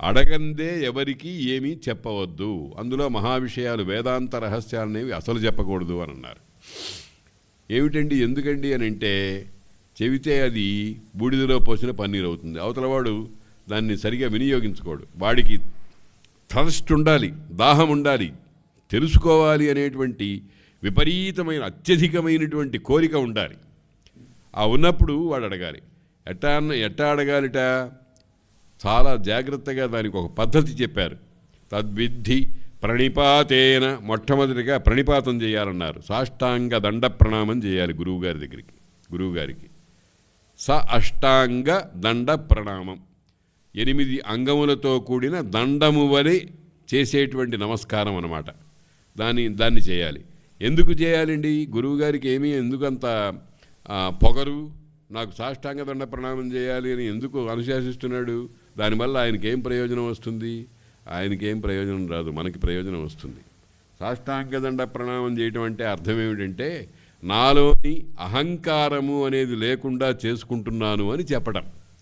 అడగందే ఎవరికి ఏమీ చెప్పవద్దు, అందులో మహావిషయాలు వేదాంత రహస్యాలనేవి అసలు చెప్పకూడదు అని అన్నారు. ఏమిటండి, ఎందుకండి అని అంటే, చెబితే అది బూడిదలో పోసిన పన్నీరు అవుతుంది. అవతలవాడు దాన్ని సరిగా వినియోగించుకోడు. వాడికి థర్స్ట్ ఉండాలి, దాహం ఉండాలి, తెలుసుకోవాలి అనేటువంటి విపరీతమైన అత్యధికమైనటువంటి కోరిక ఉండాలి. ఆ ఉన్నప్పుడు వాడు అడగాలి. ఎట్టా అడగాలిట? చాలా జాగ్రత్తగా దానికి ఒక పద్ధతి చెప్పారు. తద్విద్ధి ప్రణిపాతేన, మొట్టమొదటిగా ప్రణిపాతం చేయాలన్నారు. సాష్టాంగ దండ ప్రణామం చేయాలి గురువుగారికి. అష్టాంగ దండ ప్రణామం, 8 అంగములతో కూడిన దండము వలె చేసేటువంటి నమస్కారం అన్నమాట. దాన్ని చేయాలి. ఎందుకు చేయాలండి? గురువుగారికి ఏమీ ఎందుకంత పొగరు? నాకు సాష్టాంగ దండ ప్రణామం చేయాలి అని ఎందుకు అనుశాసిస్తున్నాడు? దానివల్ల ఆయనకి ఏం ప్రయోజనం వస్తుంది? ఆయనకేం ప్రయోజనం రాదు, మనకి ప్రయోజనం వస్తుంది. సాష్టాంగ దండ ప్రణామం చేయటం అంటే అర్థం ఏమిటంటే, నాలోని అహంకారము అనేది లేకుండా చేసుకుంటున్నాను అని చెప్పటం.